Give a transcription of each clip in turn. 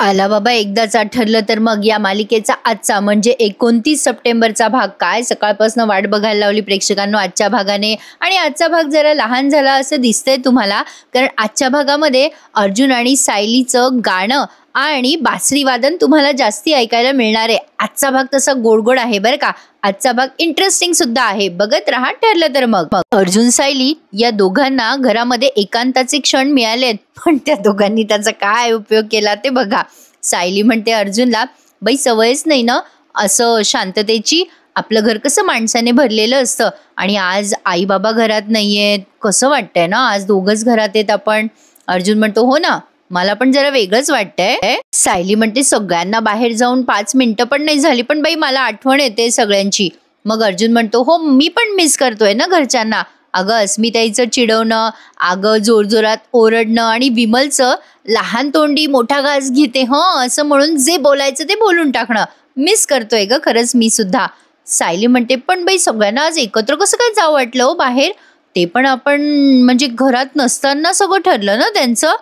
आला बाबा एकदाचा ठरलं तर मग या मालिकेचा आजचा म्हणजे 29 सप्टेंबरचा भाग काय सकाळपासून वाट बघायला लावली प्रेक्षकांनो आजच्या भागाने. आणि आजचा भाग जरा लहान झाला असं दिसतंय तुम्हाला, कारण आजच्या भागामध्ये अर्जुन आणि सायलीचं गाणं आणि बासरी वादन तुम्हाला जास्ती ऐकायला मिळणार आहे. आजचा भाग तसा गोड आहे बरं का. आजचा भाग इंटरेस्टिंग सुद्धा आहे, बघत राहा. ठरलं तर मग अर्जुन सायली या दोघांना घरामध्ये एकांताचे क्षण मिळालेत, पण त्या दोघांनी त्याचा काय उपयोग केला ते बघा. सायली म्हणते अर्जुनला, बाई सवयच नाही ना असं शांततेची, आपलं घर कसं माणसाने भरलेलं असतं आणि आज आई बाबा घरात नाहीयेत, कसं वाटतंय ना, आज दोघंच घरात आहेत आपण. अर्जुन म्हणतो हो ना, मला पण जरा वेगळंच वाटतंय. सायली म्हणते सगळ्यांना बाहेर जाऊन 5 मिनिटं पण नाही झाली, पण बाई मला आठवण येते सगळ्यांची. मग अर्जुन म्हणतो हो मी पण मिस करतोय ना घरच्यांना. अगं अस्मिताईचं चिडवणं, अगं जोरजोरात ओरडणं आणि विमलचं लहान तोंडी मोठा घास घेते असं म्हणून जे बोलायचं ते बोलून टाकणं, मिस करतोय ग खरंच मी सुद्धा. सायली म्हणते पण बाई सगळ्यांना आज एकत्र कसं काय जावं वाटलं हो बाहेर, ते पण आपण म्हणजे घरात नसताना सगळं ठरलं ना त्यांचं.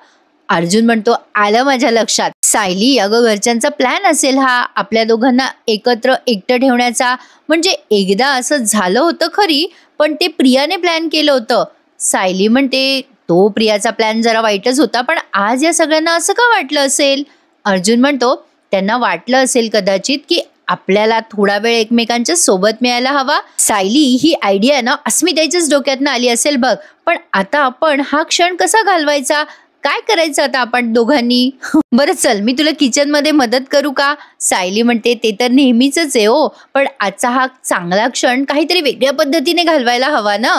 अर्जुन म्हणतो आलं माझ्या लक्षात. सायली अगं घरच्यांचा प्लॅन असेल हा आपल्या दोघांना एकत्र एकटं ठेवण्याचा. म्हणजे एकदा असं झालं होतं खरी, पण ते प्रियाने प्लॅन केलं होतं. सायली म्हणते तो प्रियाचा प्लॅन जरा वाईटच होता, पण आज या सगळ्यांना असं का वाटलं असेल. अर्जुन म्हणतो त्यांना वाटलं असेल कदाचित की आपल्याला थोडा वेळ एकमेकांच्या सोबत मिळायला हवा. सायली ही आयडिया ना अस्मिताईच्याच डोक्यातनं आली असेल बघ, पण आता आपण हा क्षण कसा घालवायचा, काय करायचं आता आपण दोघांनी. बरं चल मी तुला किचन मध्ये मदत करू का. सायली म्हणते ते तर नेहमीच आहे हो, पण आजचा हा चांगला क्षण काहीतरी वेगळ्या पद्धतीने घालवायला हवा ना.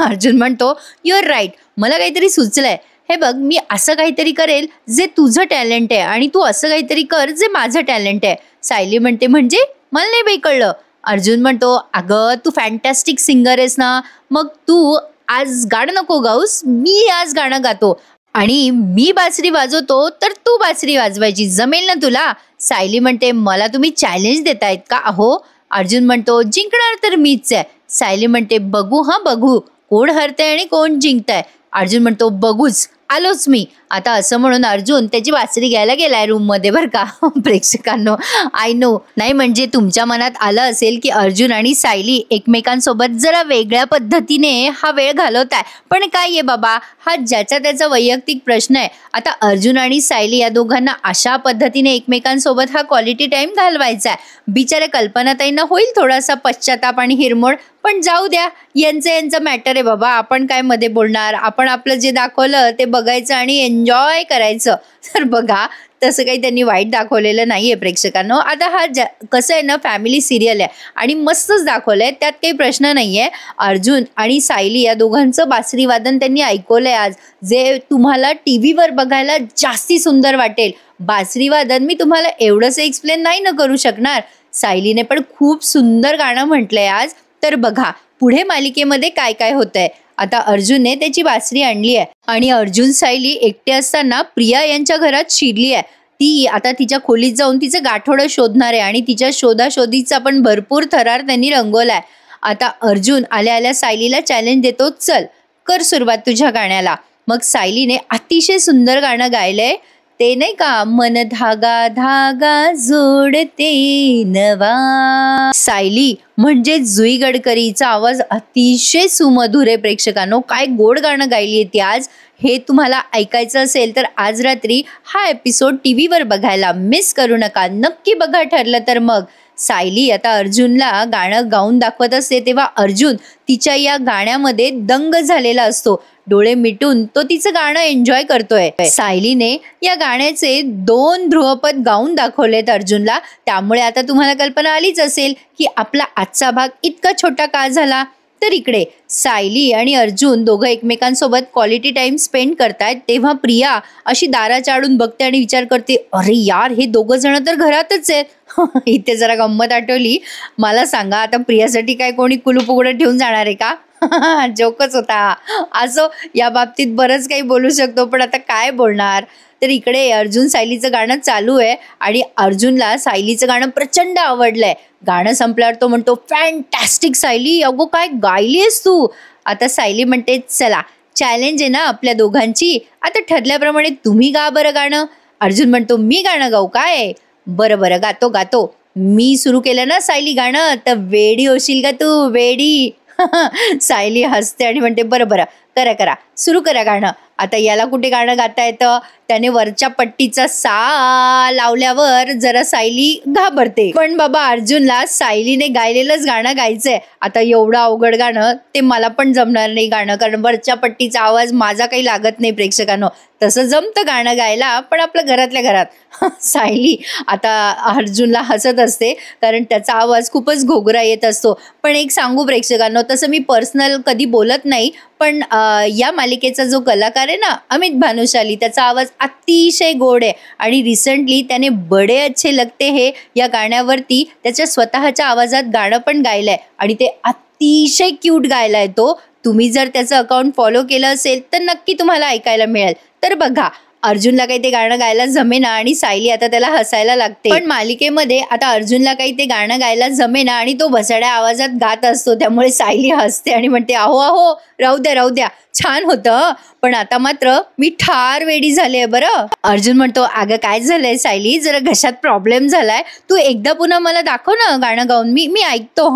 अर्जुन म्हणतो यू आर राईट, मला काहीतरी सुचलंय. हे बघ मी असं काहीतरी करेल जे तुझं टॅलेंट आहे आणि तू असं काहीतरी कर जे माझं टॅलेंट आहे. सायली म्हणते म्हणजे मला नाही बाई कळलं. अर्जुन म्हणतो अगं तू फॅन्टॅस्टिक सिंगर आहेस ना, मग तू आज गाणं नको गाऊस, मी आज गाणं गातो आणि मी बासरी वाजवतो तर तू बासरी वाजवायची, जमेल ना तुला. सायली म्हणते मला तुम्ही चॅलेंज देतायत का अहो. अर्जुन म्हणतो जिंकणार तर मीच आहे. सायली म्हणते बघू बघू कोण हरतंय आणि कोण जिंकतंय. अर्जुन म्हणतो बघूच, आलोच मी. आता असं म्हणून अर्जुन त्याची बासरी घ्यायला गेलाय रूम मध्ये बरं का. प्रेक्षकांनो आय नो, नाही म्हणजे तुमच्या मनात आलं असेल की अर्जुन आणि सायली एकमेकांसोबत जरा वेगळ्या पद्धतीने हा वेळ घालवताय, पण काय आहे बाबा, हा ज्याचा त्याचा वैयक्तिक प्रश्न आहे. आता अर्जुन आणि सायली या दोघांना अशा पद्धतीने एकमेकांसोबत हा क्वालिटी टाइम घालवायचा आहे. बिचाऱ्या कल्पनाताईंना होईल थोडासा पश्चाताप आणि हिरमोड, पण जाऊ द्या, यांचं मॅटर आहे बाबा, आपण काय मध्ये बोलणार. आपण आपलं जे दाखवलं ते बघायचं आणि एन्जॉय करायचं. तर बघा तसं काही त्यांनी वाईट दाखवलेलं नाहीये प्रेक्षकांनो. आता हा कसं आहे ना फॅमिली सिरियल आहे आणि मस्तच दाखवलंय, त्यात काही प्रश्न नाहीये. अर्जुन आणि सायली या दोघांचं बासरी वादन त्यांनी ऐकवलंय आज, जे तुम्हाला टीव्हीवर बघायला जास्ती सुंदर वाटेल. बासरी वादन मी तुम्हाला एवढंच एक्सप्लेन नाही न करू शकणार. सायलीने पण खूप सुंदर गाणं म्हटलंय आज. तर बघा पुढे मालिकेमध्ये काय काय होतंय. आता अर्जुनने त्याची बासरी आणली आहे आणि अर्जुन सायली एकटे असताना प्रिया यांच्या घरात शिरली आहे. ती आता तिच्या खोलीत जाऊन तिचं गाठोडं शोधणार आहे आणि तिच्या शोधाशोधीचा पण भरपूर थरार त्यांनी रंगवलाय. आता अर्जुन आल्या आल्या सायलीला चॅलेंज देतो, चल कर सुरुवात तुझ्या गाण्याला. मग सायलीने अतिशय सुंदर गाणं गायलंय, ते नाही का, मन धागा धागा जोडते नवा. सायली म्हणजे जुई गडकरीचा आवाज अतिशय सुमधुर आहे प्रेक्षकांनो. काय गोड गाणं गायली ती आज. हे तुम्हाला ऐकायचं असेल तर आज रात्री हा एपिसोड टीव्हीवर बघायला मिस करू नका. नक्की बघा ठरलं तर मग. सायली आता अर्जुनला गाणं गाऊन दाखवत असते तेव्हा अर्जुन तिच्या या गाण्यामध्ये दंग झालेला असतो. डोळे मिटून तो तिचं गाणं एन्जॉय करतोय. सायलीने या गाण्याचे 2 ध्रुवपद गाऊन दाखवलेत अर्जुनला. त्यामुळे आता तुम्हाला कल्पना आलीच असेल की आपला आजचा भाग इतका छोटा का झाला. तर इकडे सायली आणि अर्जुन दोघं एकमेकांसोबत क्वालिटी टाइम स्पेंड करतायत तेव्हा प्रिया अशी दाराच्या आडून बघते आणि विचार करते, अरे यार हे दोघं जण तर घरातच आहेत. इथे जरा गंमत आठवली. मला सांगा आता प्रियासाठी काय कोणी कुलूप उघडं ठेवून जाणार आहे का. जोकच होता. असो या बाबतीत बरंच काही बोलू शकतो, पण आता काय बोलणार. तर इकडे अर्जुन सायलीचं गाणं चालू आहे आणि अर्जुनला सायलीचं गाणं प्रचंड आवडलंय. गाणं संपल्यावर तो म्हणतो फॅन्टॅस्टिक सायली, अगो काय गायलीस तू. आता सायली म्हणते चला चॅलेंज आहे ना आपल्या दोघांची, आता ठरल्याप्रमाणे तुम्ही गा बरं गाणं. अर्जुन म्हणतो मी गाणं गाऊ काय? बरं बरं गातो गातो. मी सुरू केलं ना सायली गाणं तर वेडी होशील का तू वेडी? सायली हसते आणि म्हणते बरं बरं करा करा सुरू करा गाणं. आता याला कुठे गाणं गाता येतं? त्याने वरच्या पट्टीचा सा लावल्यावर जरा सायली घाबरते. पण बाबा अर्जुनला सायलीने गायलेलंच गाणं गायचंय. आता एवढं अवघड गाणं ते मला पण जमणार नाही गाणं, कारण वरच्या पट्टीचा आवाज माझा काही लागत नाही प्रेक्षकांनो. तसं जमतं गाणं गायला पण आपलं घरातल्या घरात. सायली आता अर्जुनला हसत असते कारण त्याचा आवाज खूपच घोगरा येत असतो. पण एक सांगू प्रेक्षकांनो, तसं मी पर्सनल कधी बोलत नाही, पण या मालिकेचा जो कलाकार आहे ना अमित भानुशाली, त्याचा आवाज अतिशय गोड आहे आणि रिसेंटली त्याने बडे अच्छे लगते हे या गाण्यावरती त्याच्या स्वतःच्या आवाजात गाणं पण गायलंय आणि ते अतिशय क्यूट गायलाय तो. तुम्ही जर त्याचं अकाउंट फॉलो केलं असेल तर नक्की तुम्हाला ऐकायला मिळेल. तर बघा अर्जुनला काही ते गाणं गायला जमेना आणि सायली आता त्याला हसायला लागते. पण मालिकेमध्ये आता अर्जुनला काही ते गाणं गायला जमेना आणि तो भसाड्या आवाजात गात असतो, त्यामुळे सायली हसते आणि म्हणते अहो अहो राहू द्या छान होतं, पण आता मात्र मी ठार वेडी झाले बरं. अर्जुन म्हणतो अगं काय झालंय सायली, जरा घशात प्रॉब्लेम झालाय, तू एकदा पुन्हा मला दाखव ना गाणं गाऊन, मी ऐकतो.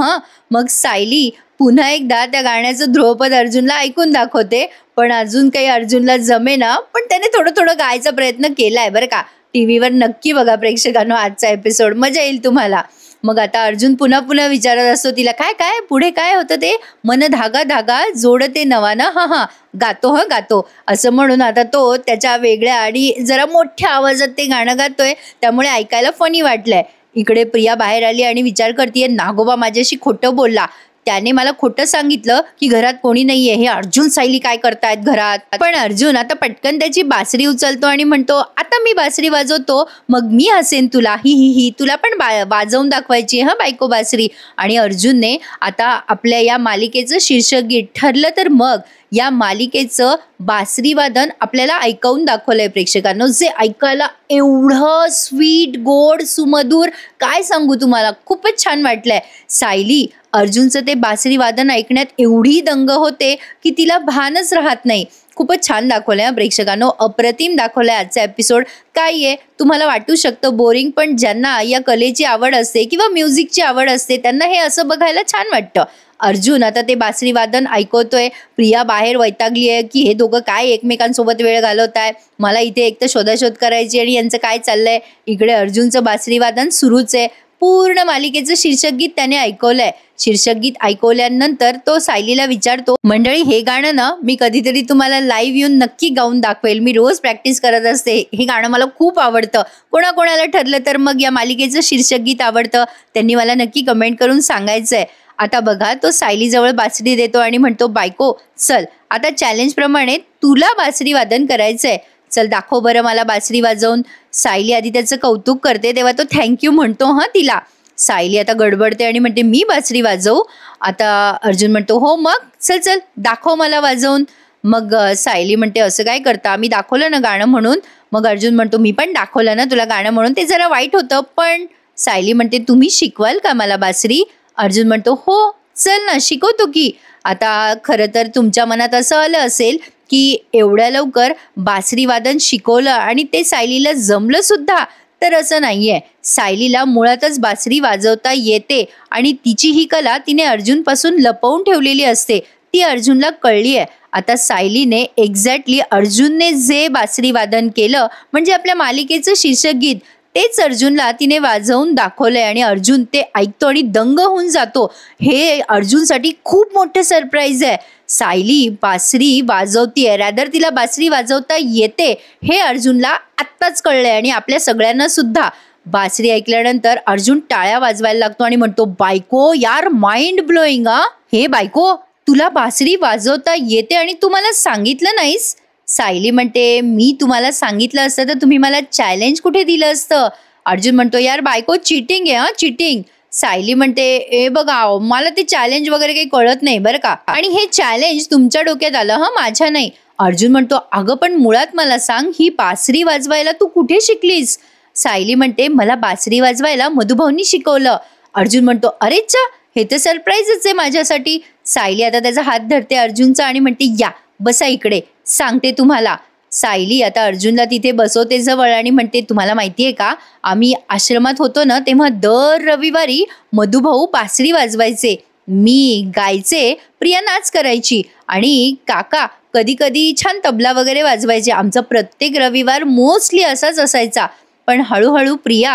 मग सायली पुन्हा एकदा त्या गाण्याचं ध्रुवपद अर्जुनला ऐकून दाखवते. पण अजून काही अर्जुनला जमेना, पण त्याने थोडं थोडं गायचा प्रयत्न केलाय बरं का. टीव्हीवर नक्की बघा प्रेक्षकांनो आजचा एपिसोड, मजा येईल तुम्हाला. मग आता अर्जुन पुन्हा विचारत असतो तिला काय काय पुढे काय होतं ते, मन धागा धागा जोडते नवानं, हा गातो असं म्हणून आता तो त्याच्या वेगळ्या आणि जरा मोठ्या आवाजात ते गाणं गातोय, त्यामुळे ऐकायला फनी वाटलंय. इकडे प्रिया बाहेर आली आणि विचार करतीये नागोबा माझ्याशी खोटं बोलला, त्याने मला खोटं सांगितलं की घरात कोणी नाहीये, हे अर्जुन सायली काय करतायत घरात. पण अर्जुन आता पटकन त्याची बासरी उचलतो आणि म्हणतो आता मी बासरी वाजवतो मग मी हसेन तुला, ही तुला पण वाजवून दाखवायची बायको बासरी. आणि अर्जुनने आता आपल्या या मालिकेचं शीर्षक गीत ठरलं तर मग या मालिकेचं बासरी वादन आपल्याला ऐकवून दाखवलंय प्रेक्षकांनो, जे ऐकायला एवढं स्वीट गोड सुमधुर, काय सांगू तुम्हाला, खूपच छान वाटलंय. सायली अर्जुनचं ते बासरी वादन ऐकण्यात एवढी दंग होते की तिला भानच राहत नाही. खूपच छान दाखवलंय प्रेक्षकांनो, अप्रतिम दाखवलंय आजचा एपिसोड. काय आहे तुम्हाला वाटू शकतं बोरिंग, पण ज्यांना या कलेची आवड असते किंवा म्युझिकची आवड असते त्यांना हे असं बघायला छान वाटतं. अर्जुन आता ते बासरी वादन ऐकवतोय, प्रिया बाहेर वैतागली आहे की हे दोघं काय एकमेकांसोबत वेळ घालवताय, मला इथे एक तर शोधाशोध करायची आणि यांचं काय चाललंय. इकडे अर्जुनचं बासरी वादन सुरूच आहे. पूर्ण मालिकेचं शीर्षक गीत त्याने ऐकवलंय. शीर्षक गीत ऐकवल्यानंतर तो सायलीला विचारतो मंडळी हे गाणं ना मी कधीतरी तुम्हाला लाईव्ह येऊन नक्की गाऊन दाखवेल, मी रोज प्रॅक्टिस करत असते, हे गाणं मला खूप आवडतं. कोणाकोणाला ठरलं तर मग या मालिकेचं शीर्षक गीत आवडतं त्यांनी मला नक्की कमेंट करून सांगायचंय. आता बघा तो सायली जवळ बासरी देतो आणि म्हणतो बायको चल आता चॅलेंज प्रमाणे तुला बासरी वादन करायचंय, चल दाखव बरं मला बासरी वाजवून. सायली आधी त्याचं कौतुक करते तेव्हा तो थँक्यू म्हणतो तिला. सायली आता गडबडते आणि म्हणते मी बासरी वाजवू. आता अर्जुन म्हणतो हो मग चल दाखव मला वाजवून. मग सायली म्हणते असं काय करता, मी दाखवलं ना गाणं म्हणून. मग अर्जुन म्हणतो मी पण दाखवलं ना तुला गाणं म्हणून, ते जरा वाईट होतं. पण सायली म्हणते तुम्ही शिकवाल का मला बासरी. अर्जुन म्हणतो हो चल ना शिकवतो की. आता खरं तर तुमच्या मनात असं आलं असेल की एवढ्या लवकर बासरी वादन शिकवलं आणि ते सायलीला जमलं सुद्धा, तर असं नाहीये. सायलीला मुळातच बासरी वाजवता येते आणि तिची ही कला तिने अर्जुनपासून लपवून ठेवलेली असते, ती अर्जुनला कळली आहे. आता सायलीने एक्झॅक्टली अर्जुनने जे बासरी वादन केलं म्हणजे आपल्या मालिकेचं शीर्षक गीत, तेच अर्जुनला तिने वाजवून दाखवलंय आणि अर्जुन ते ऐकतो आणि दंग होऊन जातो. हे अर्जुनसाठी खूप मोठं सरप्राईज आहे. सायली बासरी वाजवतीये, रॅदर तिला बासरी वाजवता येते हे अर्जुनला आत्ताच कळलंय आणि आपल्या सगळ्यांना सुद्धा. बासरी ऐकल्यानंतर अर्जुन टाळ्या वाजवायला लागतो आणि म्हणतो बायको यार माइंड ब्लोईंग. हे बायको तुला बासरी वाजवता येते आणि तू मला सांगितलं नाहीस. सायली म्हणते मी तुम्हाला सांगितलं असतं तर तुम्ही मला चॅलेंज कुठे दिलं असतं. अर्जुन म्हणतो यार बायको चिटिंग आहे चिटिंग. सायली म्हणते ए बघा मला ते चॅलेंज वगैरे काही कळत नाही बरं का, आणि हे चॅलेंज तुमच्या डोक्यात आलं माझ्या नाही. अर्जुन म्हणतो अगं पण मुळात मला सांग ही बासरी वाजवायला तू कुठे शिकलीस. सायली म्हणते मला बासरी वाजवायला मधुभाऊनी शिकवलं. अर्जुन म्हणतो अरे चा हे तर सरप्राईजच आहे माझ्यासाठी. सायली आता त्याचा हात धरते अर्जुनचा आणि म्हणते या बसा इकडे सांगते तुम्हाला. सायली आता अर्जुनला तिथे बसवते जवळ आणि म्हणते, तुम्हाला माहिती आहे का, आम्ही आश्रमात होतो ना तेव्हा दर रविवारी मधुभाऊ बासरी वाजवायचे, मी गायचे, प्रिया नाच करायची आणि काका कधी कधी छान तबला वगैरे वाजवायचे. आमचा प्रत्येक रविवार मोस्टली असाच असायचा. पण हळूहळू प्रिया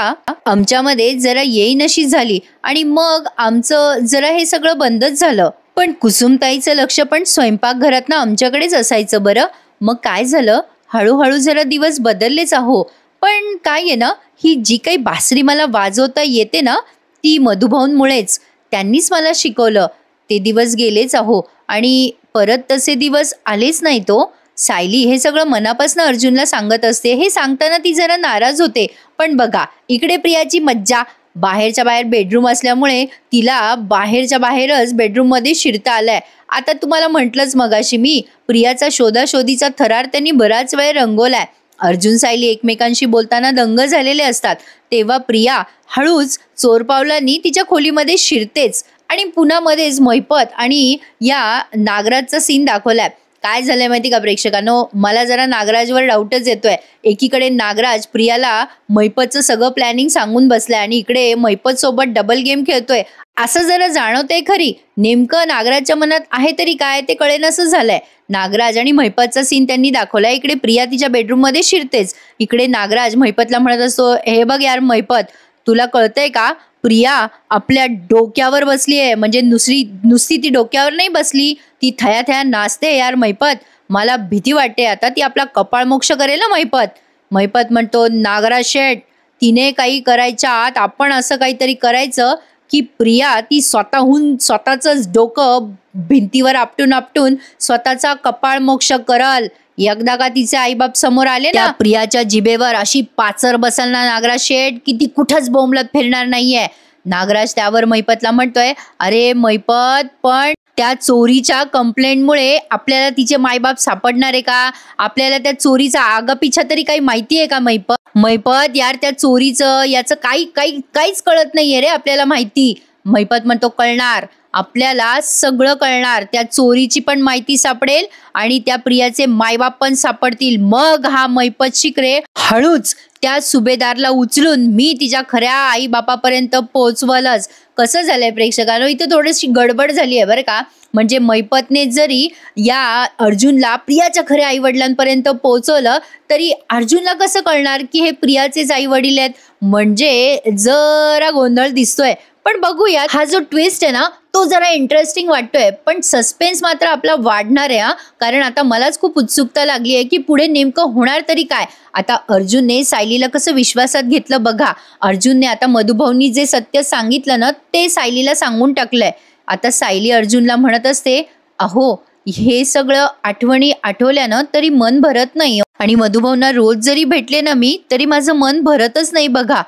आमच्यामध्ये जरा येईनशी झाली आणि मग आमचं जरा हे सगळं बंदच झालं. पण कुसुमताईचं लक्ष पण स्वयंपाकघरात ना आमच्याकडेच असायचं. बरं मग काय झालं, हळूहळू जरा दिवस बदललेच आहो. पण काय आहे ना, ही जी काही बासरी मला वाजवता येते ना ती मधुभाऊंमुळेच, त्यांनीच मला शिकवलं. ते दिवस गेलेच आहो आणि परत तसे दिवस आलेच नाही. तो सायली हे सगळं मनापासून अर्जुनला सांगत असते. हे सांगताना ती जरा नाराज होते. पण बघा इकडे प्रियाची मज्जा, बाहेरच्या बाहेर बेडरूम असल्यामुळे तिला बाहेरच्या बाहेरच बेडरूममध्ये शिरता आलाय. आता तुम्हाला म्हटलंच मगाशी मी, प्रियाचा शोधाशोधीचा थरार त्यांनी बराच वेळ रंगवलाय. अर्जुन सायली एकमेकांशी बोलताना दंग झालेले असतात तेव्हा प्रिया हळूच चोर पावलांनी तिच्या खोलीमध्ये शिरतेच आणि पुन्हा मध्येच महिपत आणि या नागराजचा सीन दाखवलाय. काय झालंय माहिती का प्रेक्षकांनो, मला जरा नागराजवर डाऊटच येतोय. एकीकडे नागराज प्रियाला महिपतचं सगळं प्लॅनिंग सांगून बसलाय आणि इकडे महिपत सोबत डबल गेम खेळतोय असं जरा जाणवतंय. खरी नेमकं नागराजच्या मनात आहे तरी काय ते कळेनासं झालंय. नागराज आणि महिपतचा सीन त्यांनी दाखवलाय. इकडे प्रिया तिच्या बेडरूम मध्ये शिरतेच. इकडे नागराज महिपतला म्हणत असतो, हे बघ यार महिपत, तुला कळतंय का, प्रिया आपल्या डोक्यावर बसली आहे. म्हणजे नुसती ती डोक्यावर नाही बसली, ती थया थया नाचते यार महिपत. मला भीती वाटते आता ती आपला कपाळ मोक्ष करेल ना महिपत. महिपत म्हणतो, नागराज शेठ, तिने काही करायच्या आत आपण असं काहीतरी करायचं की प्रिया ती स्वतःहून स्वतःच डोकं भिंतीवर आपटून आपटून स्वतःचा कपाळ मोक्ष करल. एकदा का तिचे आईबाप समोर आले ना, प्रियाच्या जिभेवर अशी पाचर बसल ना नागराज शेठ की ती कुठंच बोंबलत फिरणार नाहीये. नागराज त्यावर महिपतला म्हणतोय, अरे महिपत, पण त्या चोरीच्या कंप्लेंटमुळे आपल्याला तिचे मायबाप सापडणार आहे का? आपल्याला त्या चोरीचा आगापिछा तरी काही माहिती आहे का महिपत? महिपत यार, त्या चोरीचं याचं काहीच कळत नाहीये रे आपल्याला माहिती. महिपत म्हणतो, कळणार, आपल्याला सगळं कळणार. त्या चोरीची पण माहिती सापडेल आणि त्या प्रियाचे मायबाप पण सापडतील. मग हा महिपत शिकरे हळूच त्या सुभेदारला उचलून मी तिच्या खऱ्या आई बापापर्यंत पोहोचवलच. कसं झालंय प्रेक्षकांनो, इथं थोडीशी गडबड झाली आहे बरं का. म्हणजे महिपतने जरी या अर्जुनला प्रियाच्या खऱ्या आई वडिलांपर्यंत पोहोचवलं तरी अर्जुनला कसं कळणार की हे प्रियाचेच आई वडील आहेत. म्हणजे जरा गोंधळ दिसतोय. पण बघूया, हा जो ट्विस्ट आहे ना तो जरा इंटरेस्टिंग वाटतोय. पण सस्पेन्स मात्र आपला वाढणार आहे. कारण आता मलाच खूप उत्सुकता लागली आहे की पुढे नेमकं होणार तरी काय. आता अर्जुनने सायलीला कसं विश्वासात घेतलं बघा. अर्जुनने आता मधुभाऊंनी जे सत्य सांगितलं ना ते सायलीला सांगून टाकलंय. आता सायली अर्जुनला म्हणत असते, अहो हे सगळं आठवणी आठवल्यानं तरी मन भरत नाही आणि मधुभाऊंना रोज जरी भेटले ना मी तरी माझं मन भरतच नाही बघा.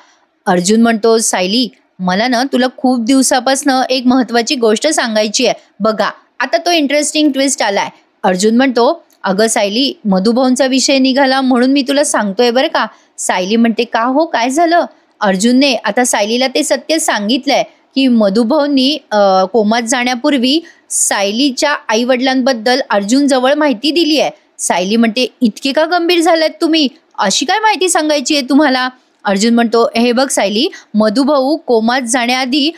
अर्जुन म्हणतो, सायली मला ना तुला खूप दिवसापासून एक महत्वाची गोष्ट सांगायची आहे बघा. आता तो इंटरेस्टिंग ट्विस्ट आलाय. अर्जुन म्हणतो, अगं सायली, मधुभाऊंचा विषय निघाला म्हणून मी तुला सांगतोय बरं का. सायली म्हणते, का हो, काय झालं? अर्जुनने आता सायलीला ते सत्य सांगितलंय की मधुभाऊंनी कोमात जाण्यापूर्वी सायलीच्या आई वडिलांबद्दल अर्जुन जवळ माहिती दिली आहे. सायली म्हणते, इतके का गंभीर झालात तुम्ही? अशी काय माहिती सांगायची आहे तुम्हाला? अर्जुन म्हणतो, हे बघ सायली, मधुभाऊ कोमात जाण्याआधी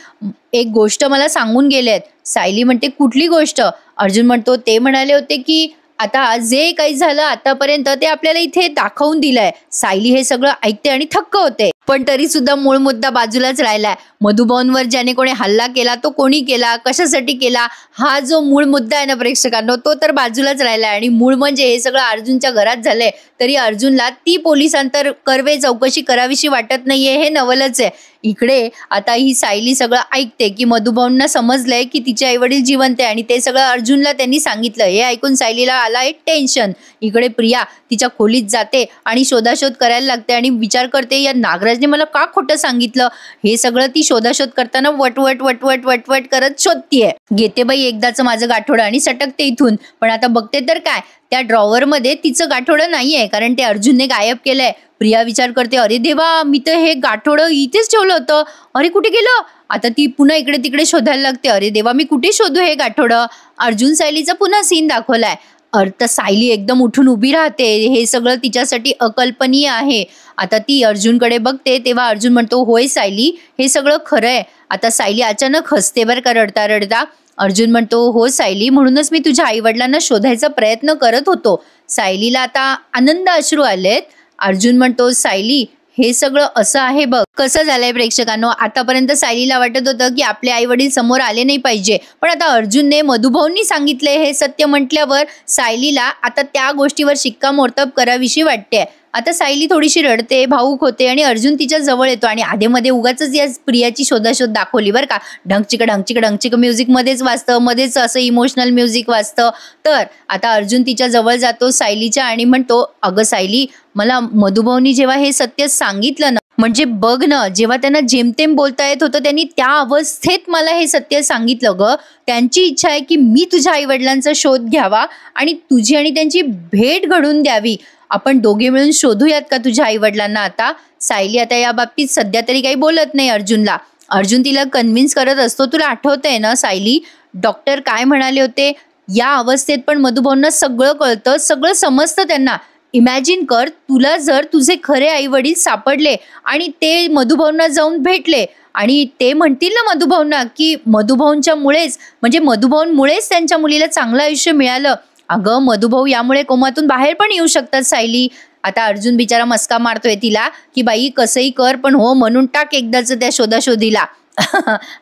एक गोष्ट मला सांगून गेलेत. सायली म्हणते, कुठली गोष्ट? अर्जुन म्हणतो, ते म्हणाले होते की आता जे काही झालं आतापर्यंत ते आपल्याला इथे दाखवून दिलंय. सायली हे सगळं ऐकते आणि थक्क होते. पण तरी सुद्धा मूळ मुद्दा बाजूलाच राहिलाय. मधुभाऊंवर ज्याने कोणी हल्ला केला तो कोणी केला, कशासाठी केला, हा जो मूळ मुद्दा आहे ना प्रेक्षकांनो तो तर बाजूलाच राहिलाय. आणि मूळ म्हणजे हे सगळं अर्जुनच्या घरात झालंय तरी अर्जुनला ती पोलिसांतर कर्वे चौकशी करावीशी वाटत नाहीये. हे नवलच आहे. इकडे आता ही सायली सगळं ऐकते की मधुभाऊंना समजलंय की तिचे आईवडील जिवंत आहे आणि ते सगळं अर्जुनला त्यांनी सांगितलं. हे ऐकून सायलीला आला एक टेन्शन. इकडे प्रिया तिच्या खोलीत जाते आणि शोधाशोध करायला लागते आणि विचार करते, या नागराजने मला का खोटं सांगितलं. हे सगळं ती शोधाशोध करताना वटवट वटवट वटवट करत शोधतीये. घेते बाई एकदाचं माझं गाठोडं आणि सटकते इथून. पण आता बघते तर काय, त्या ड्रॉवर मध्ये तिचं गाठोडं नाहीये कारण ते अर्जुनने गायब केलंय. प्रिया विचार करते, अरे देवा, मी तर हे गाठोडं इथेच ठेवलं होतं, अरे कुठे गेलं? आता ती पुन्हा इकडे तिकडे शोधायला लागते. अरे देवा, मी कुठे शोधू हे गाठोडं? अर्जुन सायलीचा पुन्हा सीन दाखवलाय. तर सायली एकदम उठून उभी राहते. हे सगळं तिच्यासाठी अकल्पनीय आहे. आता ती अर्जुनकडे बघते तेव्हा अर्जुन म्हणतो, होय सायली, हे सगळं खरं आहे. आता सायली अचानक हसते बरं का रडता रडता. अर्जुन म्हणतो, हो सायली, म्हणूनच मी तुझ्या आईवडिलांना शोधायचा प्रयत्न करत होतो. सायलीला आता आनंद अश्रू आलेत. अर्जुन म्हणतो, सायली, हे सगळं असं आहे बघ. कसं झालंय प्रेक्षकांनो, आतापर्यंत सायलीला वाटत होतं की आपले आई वडील समोर आले नाही पाहिजे, पण आता अर्जुनने मधुभाऊंनी सांगितले हे सत्य म्हटल्यावर सायलीला आता त्या गोष्टीवर शिक्कामोर्तब करावीशी वाटते. आता सायली थोडीशी रडते, भाऊक होते आणि अर्जुन तिच्या जवळ येतो आणि आधेमध्ये उगाच या प्रियाची शोधाशोध दाखवली बरं का. ढंगचिक ढंगचिक ढंगचिक म्युझिक मध्येच वाजतं, मध्येच असं इमोशनल म्युझिक वाजतं. तर आता अर्जुन तिच्या जवळ जातो सायलीच्या आणि म्हणतो, अगं सायली, मला मधुभाऊंनी जेव्हा हे सत्य सांगितलं ना, म्हणजे बघ ना, जेव्हा त्यांना जेमतेम बोलता येत होतं त्यांनी त्या अवस्थेत मला हे सत्य सांगितलं ग. त्यांची इच्छा आहे की मी तुझ्या आईवडिलांचा शोध घ्यावा आणि तुझी आणि त्यांची भेट घडून द्यावी. आपण दोघे मिळून शोधूयात का तुझ्या आईवडिलांना आता. सायली आता या बाबतीत सध्या तरी काही बोलत नाही अर्जुनला. अर्जुन तिला कन्व्हिन्स करत असतो. तुला आठवतंय ना सायली, डॉक्टर काय म्हणाले होते, या अवस्थेत पण मधुभाऊंना सगळं कळतं, सगळं समजतं त्यांना. इमॅजिन कर, तुला जर तुझे खरे आई वडील सापडले आणि ते मधुभाऊंना जाऊन भेटले आणि ते म्हणतील ना मधुभाऊंना की मधुभाऊंच्या मुळेच, म्हणजे मधुभाऊंमुळेच त्यांच्या मुलीला चांगलं आयुष्य मिळालं. अगं मधुभाऊ यामुळे कोमातून बाहेर पण येऊ शकतात सायली. आता अर्जुन बिचारा मस्का मारतोय तिला की बाई कसंही कर पण हो म्हणून टाक एकदाच त्या शोधाशोधीला.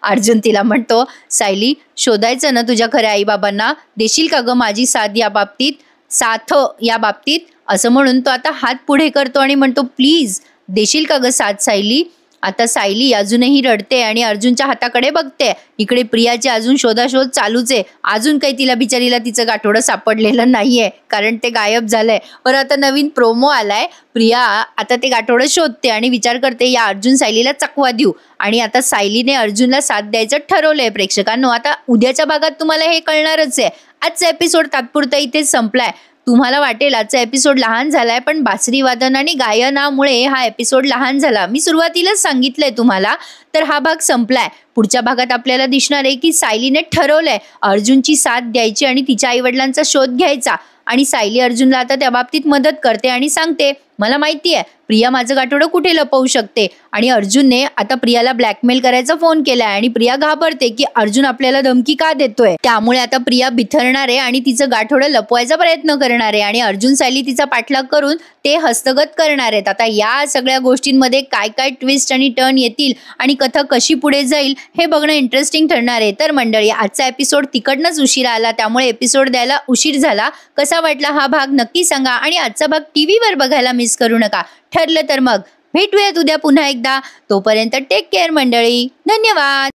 अर्जुन तिला म्हणतो, सायली, शोधायचं ना तुझ्या खऱ्या आईबाबांना, देशील का ग माझी साथ या बाबतीत, साथ या बाबतीत, असं म्हणून तो आता हात पुढे करतो आणि म्हणतो, प्लीज देशील का ग साथ सायली. आता सायली अजूनही रडते आणि अर्जुनच्या हाताकडे बघते. इकडे प्रियाची अजून शोधाशोध चालूच आहे. अजून काही तिला बिचारीला तिचं गाठोडं सापडलेलं नाहीये, कारण ते गायब झालंय. बरं आता नवीन प्रोमो आलाय. प्रिया आता ते गाठोडं शोधते आणि विचार करते या अर्जुन सायलीला चकवा देऊ. आणि आता सायलीने अर्जुनला साथ द्यायचं ठरवलंय. प्रेक्षकांनो, आता उद्याच्या भागात तुम्हाला हे कळणारच आहे. आजचा एपिसोड तात्पुरता इथेच संपलाय. तुम्हाला वाटेल आजचा एपिसोड लहान झालाय, पण बासरी वादन आणि गायनामुळे हा एपिसोड लहान झाला. मी सुरुवातीलाच सांगितलंय तुम्हाला. तर हा भाग संपलाय. पुढच्या भागात आपल्याला दिसणार आहे की सायलीने ठरवलंय अर्जुनची साथ द्यायची आणि तिच्या आईवडिलांचा शोध घ्यायचा. आणि सायली अर्जुनला आता त्या बाबतीत मदत करते आणि सांगते, मला माहिती आहे प्रिया माझं गाठोडं कुठे लपवू शकते. आणि अर्जुनने आता प्रियाला ब्लॅकमेल करायचा फोन केलाय आणि प्रिया घाबरते की अर्जुन आपल्याला धमकी का देतोय. त्यामुळे आता प्रिया बिथरणार आहे आणि तिचं गाठोडं लपवायचा प्रयत्न करणार आहे आणि अर्जुन सायली तिचा पाठलाग करून ते हस्तगत करणार आहेत. आता या सगळ्या गोष्टींमध्ये काय काय ट्विस्ट आणि टर्न येतील आणि कथा कशी पुढे जाईल हे बघणं इंटरेस्टिंग ठरणार आहे. तर मंडळी, आजचा एपिसोड तिकडनंच उशिरा आला, त्यामुळे एपिसोड द्यायला उशीर झाला. कसा वाटला हा भाग नक्की सांगा आणि आजचा भाग टीव्हीवर बघायला मिस करू नका. ठरलं तर मग भेटूयात उद्या पुन्हा एकदा. तोपर्यंत टेक केअर मंडळी. धन्यवाद.